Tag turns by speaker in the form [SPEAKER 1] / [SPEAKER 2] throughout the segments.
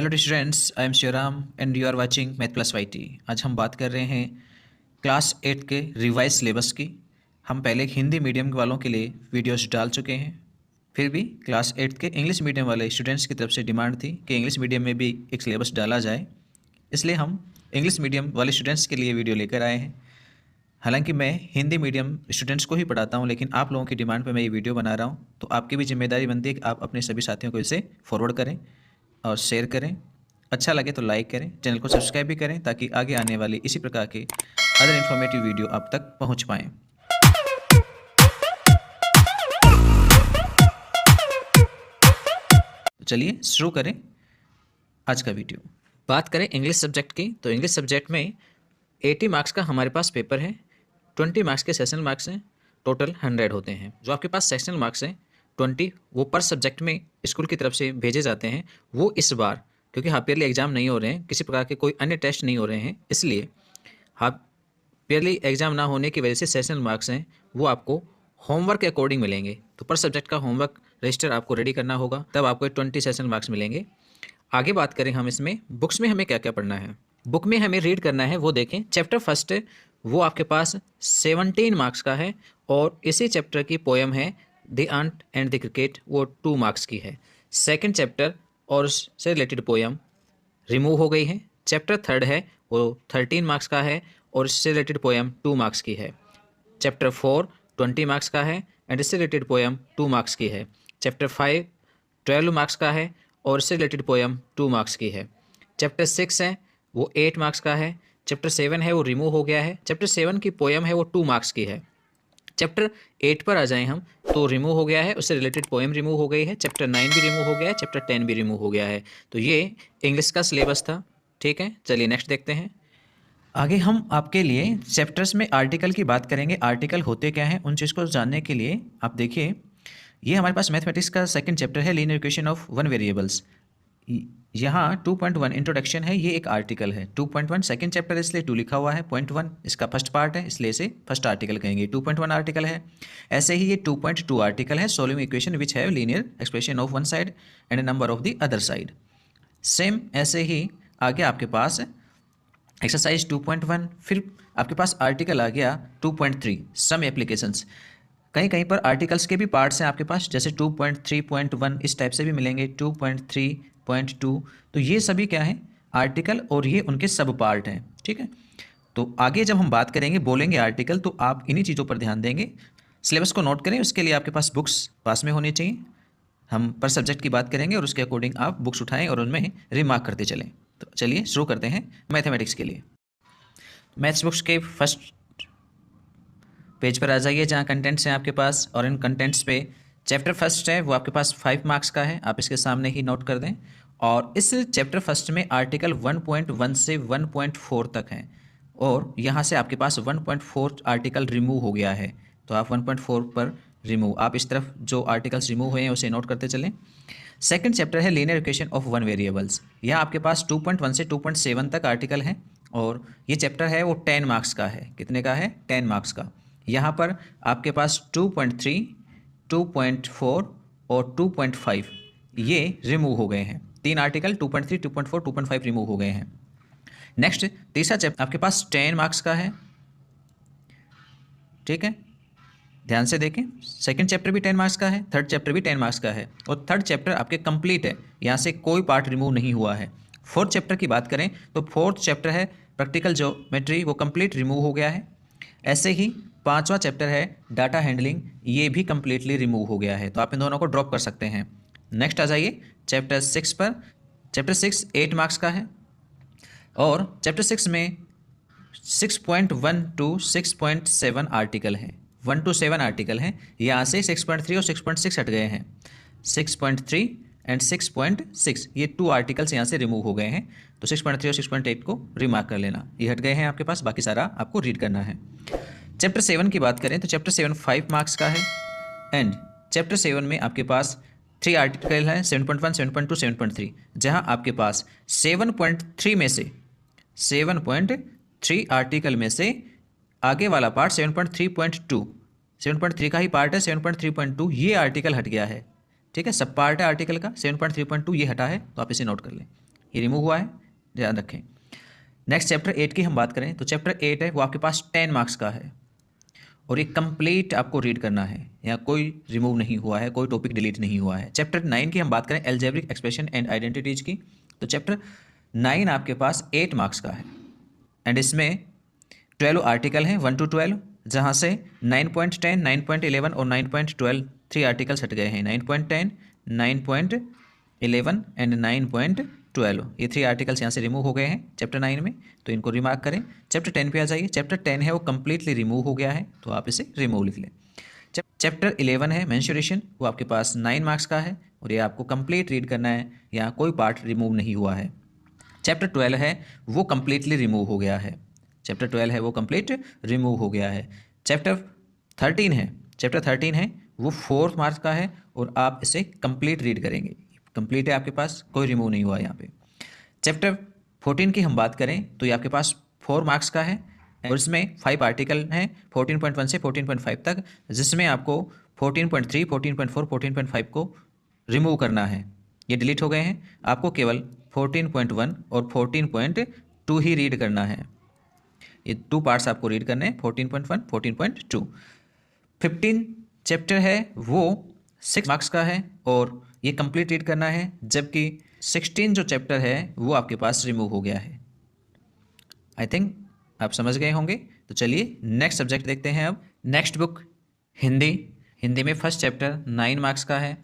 [SPEAKER 1] Hello students, I am Shivram and you are watching math plus Y T. आज हम बात कर रहे हैं क्लास 8 के रिवाइज सिलेबस की। हम पहले हिंदी मीडियम वालों के लिए वीडियोस डाल चुके हैं, फिर भी क्लास 8 के इंग्लिश मीडियम वाले स्टूडेंट्स की तरफ से डिमांड थी कि इंग्लिश मीडियम में भी एक सिलेबस डाला जाए, इसलिए हम इंग्लिश मीडियम वाले स्टूडेंट्स के लिए वीडियो लेकर आए हैं। हालांकि मैं हिंदी मीडियम स्टूडेंट्स को ही पढ़ाता हूं, लेकिन आप लोगों की डिमांड पे मैं ये वीडियो बना रहा हूं, तो आपकी भी जिम्मेदारी बनती है कि आप अपने सभी साथियों को इसे फॉरवर्ड करें और शेयर करें। अच्छा लगे तो लाइक करें, चैनल को सब्सक्राइब भी करें ताकि आगे आने वाली इसी प्रकार के अदर इन्फॉर्मेटिव वीडियो आप तक पहुंच पाएँ। चलिए शुरू करें आज का वीडियो। बात करें इंग्लिश सब्जेक्ट की, तो इंग्लिश सब्जेक्ट में 80 मार्क्स का हमारे पास पेपर है, 20 मार्क्स के सेशनल मार्क्स हैं, टोटल 100 होते हैं। जो आपके पास सेशनल मार्क्स हैं 20, वो पर सब्जेक्ट में स्कूल की तरफ से भेजे जाते हैं। वो इस बार क्योंकि हाफ ईयरली एग्जाम नहीं हो रहे हैं, किसी प्रकार के कोई अन्य टेस्ट नहीं हो रहे हैं, इसलिए हाफ ईयरली एग्जाम ना होने की वजह से सेशनल मार्क्स हैं वो आपको होमवर्क के अकॉर्डिंग मिलेंगे। तो पर सब्जेक्ट का होमवर्क रजिस्टर आपको रेडी करना होगा, तब आपको 20 सेशनल मार्क्स मिलेंगे। आगे बात करें हम इसमें बुक्स में हमें क्या क्या पढ़ना है। बुक में हमें रीड करना है, वो देखें चैप्टर फर्स्ट वो आपके पास 17 मार्क्स का है, और इसी चैप्टर की पोएम है the ant and the cricket, वो 2 मार्क्स की है। सेकंड चैप्टर और उससे रिलेटेड पोएम रिमूव हो गई है। चैप्टर थर्ड है वो 13 मार्क्स का है, और इससे रिलेटेड पोएम 2 मार्क्स की है। चैप्टर 4 20 मार्क्स का है, एंड इससे रिलेटेड पोएम 2 मार्क्स की है। चैप्टर 5 12 मार्क्स का है, और इससे रिलेटेड पोएम 2 मार्क्स की है। चैप्टर 6 है वो 8 मार्क्स का है। चैप्टर 7 है वो रिमूव हो गया है। चैप्टर 7 की पोएम है वो 2 मार्क्स की है। चैप्टर 8 पर आ जाएं हम, तो रिमूव हो गया है, उससे रिलेटेड पोएम रिमूव हो गई है। चैप्टर 9 भी रिमूव हो गया है, चैप्टर 10 भी रिमूव हो गया है। तो ये इंग्लिश का सिलेबस था। ठीक है, चलिए नेक्स्ट देखते हैं। आगे हम आपके लिए चैप्टर्स में आर्टिकल की बात करेंगे। आर्टिकल होते क्या हैं उन चीज़ को जानने के लिए आप देखिए, ये हमारे पास मैथमेटिक्स का सेकंड चैप्टर है, linear equation of one variables. यहाँ 2.1 इंट्रोडक्शन है, ये एक आर्टिकल है। 2.1 सेकंड चैप्टर इसलिए 2 लिखा हुआ है, 0.1 इसका फर्स्ट पार्ट है, इसलिए इसे फर्स्ट आर्टिकल कहेंगे। 2.1 आर्टिकल है। ऐसे ही ये 2.2 आर्टिकल है, solving equation which have linear expression of one side and number of the other side. Same ऐसे ही आगे आपके पास एक्सरसाइज 2.1, फिर आपके पास आर्टिकल आ गया 2.3 सम एप्लीकेशंस। कहीं कहीं पर आर्टिकल्स के भी पार्ट्स हैं आपके पास, जैसे 2.3.1 इस टाइप से भी मिलेंगे, 2.3.2। तो ये सभी क्या है आर्टिकल, और ये उनके सब पार्ट हैं। ठीक है, तो आगे जब हम बात करेंगे बोलेंगे आर्टिकल, तो आप इन्हीं चीज़ों पर ध्यान देंगे। सिलेबस को नोट करें, उसके लिए आपके पास बुक्स पास में होनी चाहिए। हम पर सब्जेक्ट की बात करेंगे और उसके अकॉर्डिंग आप बुक्स उठाएं और उनमें रिमार्क करते चलें। तो चलिए शुरू करते हैं मैथमेटिक्स के लिए। मैथ्स बुक्स के फर्स्ट पेज पर आ जाइए जहाँ कंटेंट्स हैं आपके पास, और इन कंटेंट्स पे चैप्टर फर्स्ट है वो आपके पास 5 मार्क्स का है, आप इसके सामने ही नोट कर दें। और इस चैप्टर फर्स्ट में आर्टिकल 1.1 से 1.4 तक हैं, और यहाँ से आपके पास 1.4 आर्टिकल रिमूव हो गया है, तो आप 1.4 पर रिमूव, आप इस तरफ जो आर्टिकल्स रिमूव हुए हैं उसे नोट करते चलें। सेकंड चैप्टर है linear equation of one variables. यहाँ आपके पास 2.1 से 2.7 तक आर्टिकल हैं, और ये चैप्टर है वो 10 मार्क्स का है। कितने का है? 10 मार्क्स का। यहाँ पर आपके पास 2.3, 2.4 और 2.5 ये रिमूव हो गए हैं। 3 आर्टिकल 2.3, 2.4, 2.5 रिमूव हो गए हैं। नेक्स्ट तीसरा चैप्टर आपके पास 10 मार्क्स का है। ठीक है, ध्यान से देखें, सेकंड चैप्टर भी 10 मार्क्स का है, थर्ड चैप्टर भी 10 मार्क्स का है, और थर्ड चैप्टर आपके कंप्लीट है, यहाँ से कोई पार्ट रिमूव नहीं हुआ है। फोर्थ चैप्टर की बात करें तो फोर्थ चैप्टर है प्रैक्टिकल ज्योमेट्री, वो कंप्लीट रिमूव हो गया है। ऐसे ही पांचवा चैप्टर है डाटा हैंडलिंग, ये भी कंप्लीटली रिमूव हो गया है, तो आप इन दोनों को ड्रॉप कर सकते हैं। नेक्स्ट आ जाइए चैप्टर 6 पर। चैप्टर 6 8 मार्क्स का है, और चैप्टर 6 में 6.1 टू 6.7 आर्टिकल हैं, 1 to 7 आर्टिकल हैं। यहाँ से 6.3 और 6.6 हट गए हैं। 6.3 एंड 6.6 ये 2 आर्टिकल्स यहाँ से रिमूव हो गए हैं, तो 6.3 और 6.8 को रिमार्क कर लेना, ये हट गए हैं आपके पास, बाकी सारा आपको रीड करना है। चैप्टर 7 की बात करें तो चैप्टर 7 5 मार्क्स का है, एंड चैप्टर 7 में आपके पास 3 आर्टिकल हैं, 7.1, 7.2, 7.3, जहाँ आपके पास 7.3 में से 7.3 आर्टिकल में से आगे वाला पार्ट 7.3.2, 7.3 का ही पार्ट है, 7.3.2 ये आर्टिकल हट गया है। ठीक है, सब पार्ट है आर्टिकल का, 7.3.2 ये हटा है, तो आप इसे नोट कर लें। ये रिमूव हुआ है, ध्यान रखें। नेक्स्ट चैप्टर 8 की हम बात करें तो चैप्टर 8 है वो आपके पास 10 मार्क्स का है और ये कंप्लीट आपको रीड करना है, यहाँ कोई रिमूव नहीं हुआ है, कोई टॉपिक डिलीट नहीं हुआ है। चैप्टर 9 की हम बात करें एल्जेब्रिक एक्सप्रेशन एंड आइडेंटिटीज की, तो चैप्टर 9 आपके पास 8 मार्क्स का है एंड इसमें 12 आर्टिकल हैं 1 to 12, जहाँ से 9.10, 9.11 और 9.12 3 आर्टिकल्स हट गए हैं। 9.10, 9.11 एंड 9.12 ये 3 आर्टिकल्स यहाँ से रिमूव हो गए हैं चैप्टर 9 में, तो इनको रिमार्क करें। चैप्टर 10 पे आ जाइए। चैप्टर 10 है वो कम्प्लीटली रिमूव हो गया है, तो आप इसे रिमूव लिख लें। चैप्टर 11 है मेंस्ट्रुएशन, वो आपके पास 9 मार्क्स का है और ये आपको कंप्लीट रीड करना है, यहाँ कोई पार्ट रिमूव नहीं हुआ है। चैप्टर 12 है वो कम्प्लीटली रिमूव हो गया है। चैप्टर 12 है वो कंप्लीट रिमूव हो गया है। चैप्टर 13 है वो 4 मार्क्स का है और आप इसे कंप्लीट रीड करेंगे। कंप्लीट है आपके पास, कोई रिमूव नहीं हुआ यहाँ पे। चैप्टर 14 की हम बात करें तो ये आपके पास 4 मार्क्स का है और इसमें 5 आर्टिकल हैं 14.1 से 14.5 तक, जिसमें आपको 14.3, 14.4, 14.5 को रिमूव करना है। ये डिलीट हो गए हैं, आपको केवल 14.1 और 14.2 ही रीड करना है। ये 2 पार्ट्स आपको रीड करने हैं, 14.1, 14.2। 15 चैप्टर है वो 6 मार्क्स का है और ये कंप्लीट रीड करना है, जबकि 16 जो चैप्टर है वो आपके पास रिमूव हो गया है। आई थिंक आप समझ गए होंगे। तो चलिए नेक्स्ट सब्जेक्ट देखते हैं अब। नेक्स्ट बुक हिंदी में फर्स्ट चैप्टर 9 मार्क्स का है।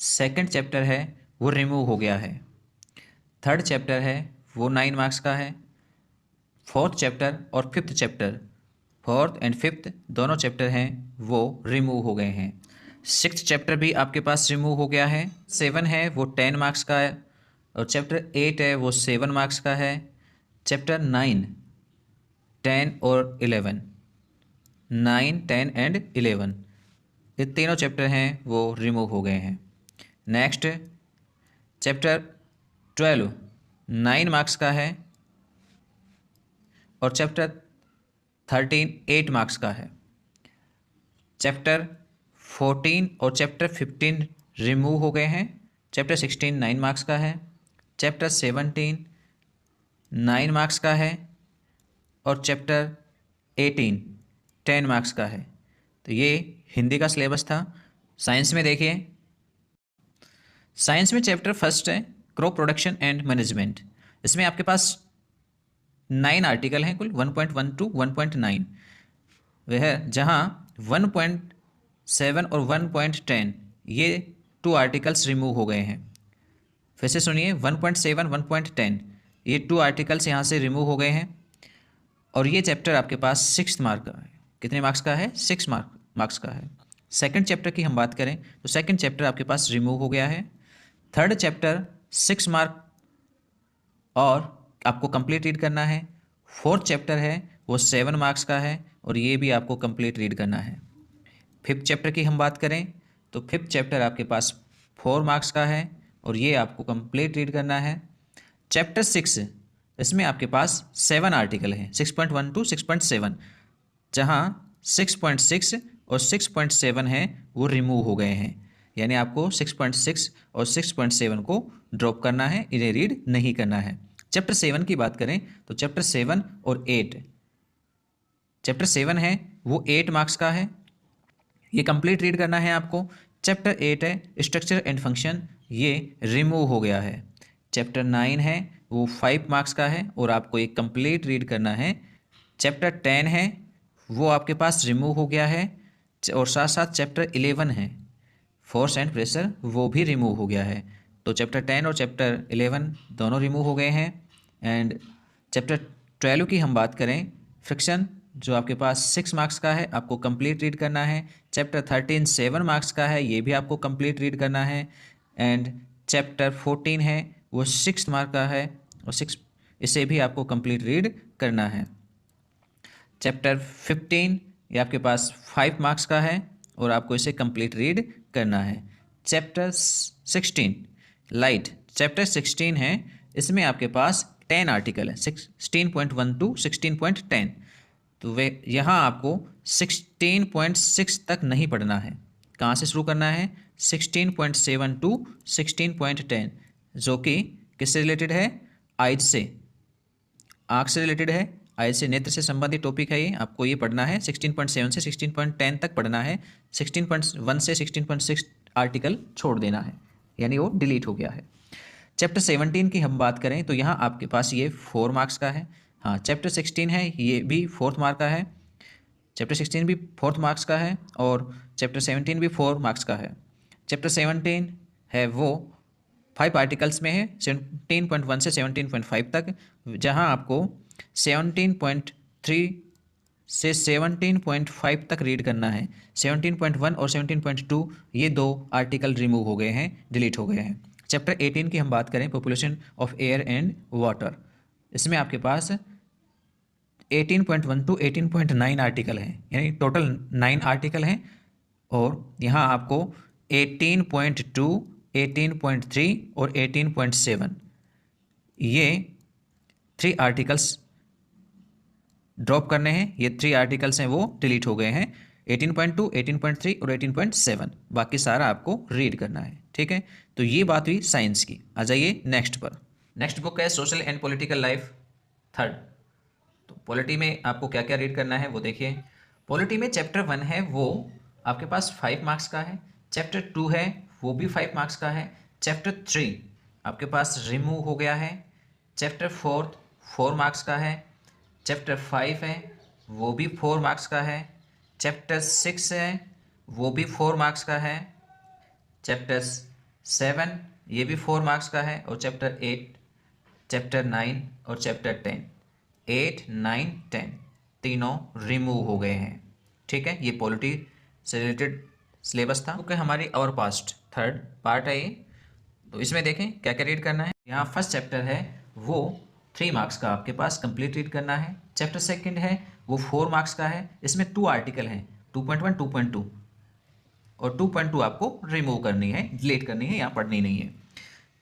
[SPEAKER 1] सेकंड चैप्टर है वो रिमूव हो गया है। थर्ड चैप्टर है वो 9 मार्क्स का है। फोर्थ चैप्टर और fifth chapter, fourth and fifth दोनों चैप्टर हैं वो रिमूव हो गए हैं। सिक्स्थ चैप्टर भी आपके पास रिमूव हो गया है। 7 है वो 10 मार्क्स का है और चैप्टर 8 है वो 7 मार्क्स का है। चैप्टर 9, 10 और 11, 9, 10 एंड 11 ये तीनों चैप्टर हैं वो रिमूव हो गए हैं। नेक्स्ट चैप्टर 12 9 मार्क्स का है और चैप्टर 13 8 मार्क्स का है। चैप्टर 14 और चैप्टर 15 रिमूव हो गए हैं। चैप्टर 16 9 मार्क्स का है। चैप्टर 17 9 मार्क्स का है और चैप्टर 18 10 मार्क्स का है। तो ये हिंदी का सिलेबस था। साइंस में देखिए, साइंस में चैप्टर फर्स्ट है क्रॉप प्रोडक्शन एंड मैनेजमेंट। इसमें आपके पास 9 आर्टिकल हैं कुल, 1.1 to 1.9 वह है, जहाँ 1.7 और 1.10 ये 2 आर्टिकल्स रिमूव हो गए हैं। फिर से सुनिए, 1.7 1.10 ये 2 आर्टिकल्स यहाँ से रिमूव हो गए हैं और ये चैप्टर आपके पास 6 मार्क का है। कितने मार्क्स का है? 6 मार्क्स का है। सेकंड चैप्टर की हम बात करें तो सेकंड चैप्टर आपके पास रिमूव हो गया है। थर्ड चैप्टर 6 मार्क और आपको कंप्लीट रीड करना है। फोर्थ चैप्टर है वो 7 मार्क्स का है और ये भी आपको कंप्लीट रीड करना है। फिफ्थ चैप्टर की हम बात करें तो फिफ्थ चैप्टर आपके पास 4 मार्क्स का है और ये आपको कंप्लीट रीड करना है। चैप्टर 6 इसमें आपके पास 7 आर्टिकल हैं 6.1 to 6.7, जहाँ 6.6 और 6.7 हैं वो रिमूव हो गए हैं, यानी आपको 6.6 और 6.7 को ड्रॉप करना है, इन्हें रीड नहीं करना है। चैप्टर 7 की बात करें तो चैप्टर 7 और 8, चैप्टर 7 है वो 8 मार्क्स का है, ये कंप्लीट रीड करना है आपको। चैप्टर 8 है स्ट्रक्चर एंड फंक्शन, ये रिमूव हो गया है। चैप्टर 9 है वो 5 मार्क्स का है और आपको ये कंप्लीट रीड करना है। चैप्टर 10 है वो आपके पास रिमूव हो गया है और साथ साथ चैप्टर 11 है फोर्स एंड प्रेशर, वो भी रिमूव हो गया है। तो चैप्टर 10 और चैप्टर 11 दोनों रिमूव हो गए हैं। एंड चैप्टर 12 की हम बात करें, फ्रिक्शन, जो आपके पास 6 मार्क्स का है, आपको कंप्लीट रीड करना है। चैप्टर 13 7 मार्क्स का है, ये भी आपको कंप्लीट रीड करना है। एंड चैप्टर 14 है वो 6 मार्क का है और 6 इसे भी आपको कंप्लीट रीड करना है। चैप्टर 15 ये आपके पास 5 मार्क्स का है और आपको इसे कंप्लीट रीड करना है। चैप्टर 16 लाइट, चैप्टर 16 है, इसमें आपके पास 10 आर्टिकल है 16.1 to 16.10, तो वे यहाँ आपको 16.6 तक नहीं पढ़ना है। कहाँ से शुरू करना है? 16.7 to 16.10, जो कि किससे रिलेटेड है? आइज से, आँख से रिलेटेड है, आइज से, नेत्र से संबंधित टॉपिक है ये, आपको ये पढ़ना है। 16.7 से 16.10 तक पढ़ना है। 16.1 से 16.6 आर्टिकल छोड़ देना है, यानी वो डिलीट हो गया है। चैप्टर 17 की हम बात करें तो यहाँ आपके पास ये 4 मार्क्स का है। हाँ, चैप्टर 16 है, ये भी 4 मार्क का है। चैप्टर 16 भी 4 मार्क्स का है और चैप्टर 17 भी 4 मार्क्स का है। चैप्टर 17 है वो 5 आर्टिकल्स में है, 17.1 से 17.5 तक, जहाँ आपको 17.3 से 17.5 तक रीड करना है। 17.1 और 17.2 ये 2 आर्टिकल रिमूव हो गए हैं, डिलीट हो गए हैं। चैप्टर 18 की हम बात करें, population of air and water, इसमें आपके पास 18.1 टू 18.9 आर्टिकल हैं, यानी टोटल 9 आर्टिकल हैं। और यहाँ आपको 18.2, 18.3 और 18.7 ये 3 आर्टिकल्स ड्रॉप करने हैं। ये 3 आर्टिकल्स हैं वो डिलीट हो गए हैं, 18.2, 18.3 और 18.7। बाकी सारा आपको रीड करना है, ठीक है। तो ये बात हुई साइंस की। आ जाइए नेक्स्ट पर। नेक्स्ट बुक है social and political life 3rd। तो पॉलिटी में आपको क्या क्या रीड करना है वो देखिए। पॉलिटी में चैप्टर 1 है वो आपके पास 5 मार्क्स का है। चैप्टर 2 है वो भी 5 मार्क्स का है। चैप्टर 3 आपके पास रिमूव हो गया है। चैप्टर 4 मार्क्स का है। चैप्टर 5 है वो भी 4 मार्क्स का है। चैप्टर 6 है वो भी 4 मार्क्स का है। चैप्टर 7 ये भी 4 मार्क्स का है। और चैप्टर 8, चैप्टर 9 और चैप्टर 10, 8, 9, 10 तीनों रिमूव हो गए हैं, ठीक है। ये पॉलिटी से रिलेटेड सिलेबस था। ओके, हमारी और पास्ट 3rd पार्ट है ये। तो इसमें देखें क्या क्या रीड करना है। यहाँ फर्स्ट चैप्टर है वो 3 मार्क्स का आपके पास कंप्लीट रीड करना है। चैप्टर 2 है वो 4 मार्क्स का है। इसमें 2 आर्टिकल हैं, 2.1, 2.2 और 2.2 आपको रिमूव करनी है, डिलीट करनी है, यहाँ पढ़नी नहीं है।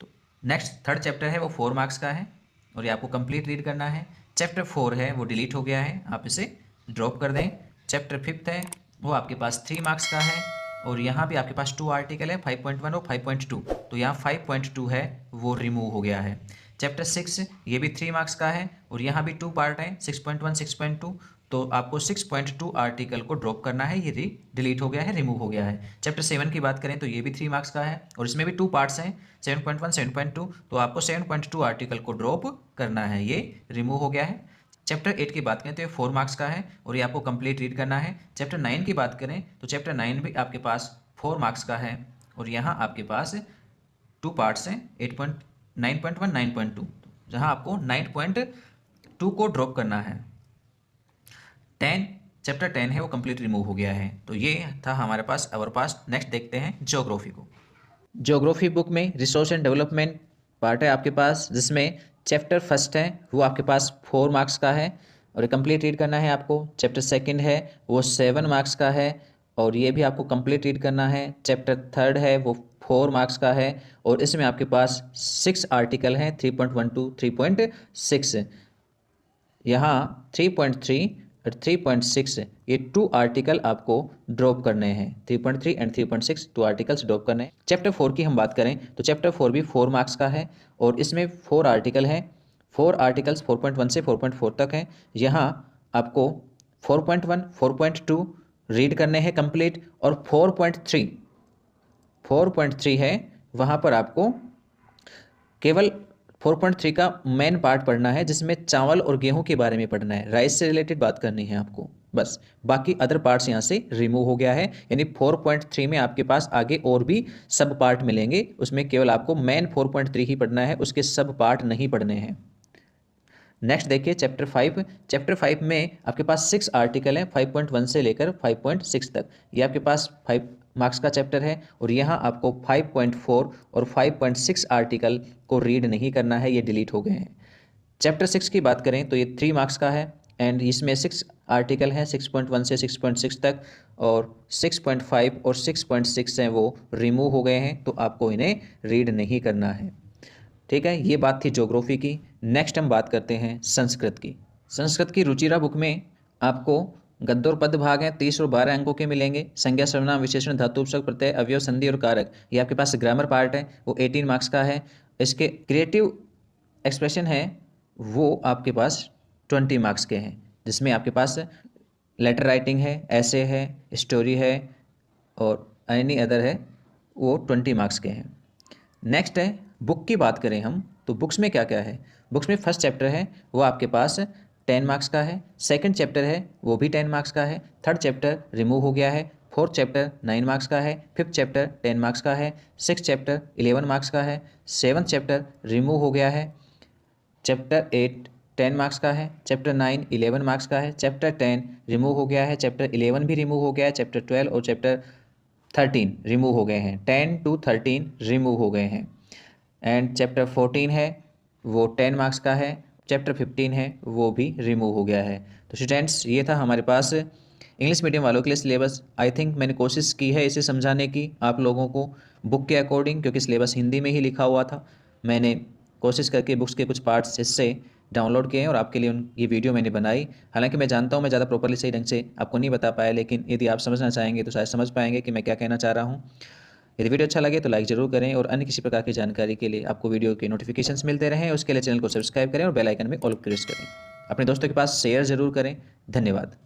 [SPEAKER 1] तो नेक्स्ट 3rd चैप्टर है वो 4 मार्क्स का है और ये आपको कंप्लीट रीड करना है। चैप्टर 4 है वो डिलीट हो गया है, आप इसे ड्रॉप कर दें। चैप्टर 5 है वो आपके पास 3 मार्क्स का है और यहाँ भी आपके पास 2 आर्टिकल है, 5.1 और 5.2। तो यहाँ 5.2 है वो रिमूव हो गया है। चैप्टर 6 ये भी 3 मार्क्स का है और यहाँ भी 2 पार्ट हैं, 6.1, 6.2। तो आपको 6.2 आर्टिकल को ड्रॉप करना है, ये डिलीट हो गया है, रिमूव हो गया है। चैप्टर 7 की बात करें तो ये भी 3 मार्क्स का है और इसमें भी 2 पार्ट्स हैं, 7.1, 7.2। तो आपको 7.2 आर्टिकल को ड्रॉप करना है, ये रिमूव हो गया है। चैप्टर 8 की बात करें तो ये 4 मार्क्स का है और ये आपको कंप्लीट रीड करना है। चैप्टर 9 की बात करें तो चैप्टर 9 भी आपके पास 4 मार्क्स का है और यहाँ आपके पास 2 पार्ट्स हैं, 9.1, 9.2, जहाँ आपको 9.2 को ड्रॉप करना है। चैप्टर 10 है वो कंप्लीट रिमूव हो गया है। तो ये था हमारे पास अवर पास। नेक्स्ट देखते हैं ज्योग्राफी को। ज्योग्राफी बुक में रिसोर्स एंड डेवलपमेंट पार्ट है आपके पास, जिसमें चैप्टर 1 है वो आपके पास 4 मार्क्स का है और ये कंप्लीट रीड करना है आपको। चैप्टर 2 है वो 7 मार्क्स का है और ये भी आपको कंप्लीट रीड करना है। चैप्टर 3 है वो 4 मार्क्स का है और इसमें आपके पास 6 आर्टिकल हैं, 3.1 टू 3.6। यहाँ 3.3 और 3.6 ये 2 आर्टिकल आपको ड्रॉप करने हैं। 3.3 एंड 3.6 2 आर्टिकल्स ड्रॉप करने हैं। चैप्टर 4 की हम बात करें तो चैप्टर 4 भी 4 मार्क्स का है और इसमें 4 आर्टिकल हैं। 4 आर्टिकल्स 4.1 से 4.4 तक हैं। यहाँ आपको 4.1, 4.2 रीड करने हैं कंप्लीट और 4.3 है वहाँ पर आपको केवल 4.3 का मेन पार्ट पढ़ना है, जिसमें चावल और गेहूं के बारे में पढ़ना है, राइस से रिलेटेड बात करनी है आपको बस। बाकी अदर पार्ट्स यहाँ से रिमूव हो गया है, यानी 4.3 में आपके पास आगे और भी सब पार्ट मिलेंगे, उसमें केवल आपको मेन 4.3 ही पढ़ना है, उसके सब पार्ट नहीं पढ़ने हैं। नेक्स्ट देखिए चैप्टर 5। चैप्टर 5 में आपके पास 6 आर्टिकल हैं, 5.1 से लेकर 5.6 तक। ये आपके पास 5 मार्क्स का चैप्टर है और यहाँ आपको 5.4 और 5.6 आर्टिकल को रीड नहीं करना है, ये डिलीट हो गए हैं। चैप्टर 6 की बात करें तो ये 3 मार्क्स का है एंड इसमें 6 आर्टिकल हैं, 6.1 से 6.6 तक और 6.5 और 6.6 हैं वो रिमूव हो गए हैं, तो आपको इन्हें रीड नहीं करना है, ठीक है। ये बात थी ज्योग्राफी की। नेक्स्ट हम बात करते हैं संस्कृत की। संस्कृत की रुचिरा बुक में आपको गद्य और पद्य भाग हैं, 30 और 12 अंकों के मिलेंगे। संज्ञा, सर्वनाम, विशेषण, धातु, उपसर्ग, प्रत्यय, अवयव, संधि और कारक, ये आपके पास ग्रामर पार्ट है वो 18 मार्क्स का है। इसके क्रिएटिव एक्सप्रेशन है वो आपके पास 20 मार्क्स के हैं, जिसमें आपके पास लेटर राइटिंग है, ऐसे है, स्टोरी है और एनी अदर है, वो 20 मार्क्स के हैं। नेक्स्ट है बुक की बात करें हम तो बुक्स में क्या क्या है। बुक्स में फर्स्ट चैप्टर है वो आपके पास 10 मार्क्स का है, सेकंड चैप्टर है वो भी 10 मार्क्स का है, थर्ड चैप्टर रिमूव हो गया है, फोर्थ चैप्टर 9 मार्क्स का है, फिफ्थ चैप्टर 10 मार्क्स का है, सिक्स चैप्टर 11 मार्क्स का है, सेवन्थ चैप्टर रिमूव हो गया है, चैप्टर 8 10 मार्क्स का है, चैप्टर 9 11 मार्क्स का है, चैप्टर 10 रिमूव हो गया है, चैप्टर 11 भी रिमूव हो गया है, चैप्टर 12 और चैप्टर 13 रिमूव हो गए हैं, 10 to 13 रिमूव हो गए हैं। एंड चैप्टर 14 है वो 10 मार्क्स का है, चैप्टर 15 है वो भी रिमूव हो गया है। तो स्टूडेंट्स ये था हमारे पास इंग्लिश मीडियम वालों के लिए सिलेबस। आई थिंक मैंने कोशिश की है इसे समझाने की आप लोगों को बुक के अकॉर्डिंग, क्योंकि सिलेबस हिंदी में ही लिखा हुआ था। मैंने कोशिश करके बुक्स के कुछ पार्ट्स हिस्से डाउनलोड किए हैं और आपके लिए ये वीडियो मैंने बनाई। हालांकि मैं जानता हूँ मैं ज़्यादा प्रॉपर्ली सही ढंग से आपको नहीं बता पाया, लेकिन यदि आप समझना चाहेंगे तो शायद समझ पाएंगे कि मैं क्या कहना चाह रहा हूँ। यदि वीडियो अच्छा लगे तो लाइक ज़रूर करें और अन्य किसी प्रकार की जानकारी के लिए आपको वीडियो के नोटिफिकेशंस मिलते रहें उसके लिए चैनल को सब्सक्राइब करें और बेल आइकन में ऑल प्रेस करें। अपने दोस्तों के पास शेयर ज़रूर करें। धन्यवाद।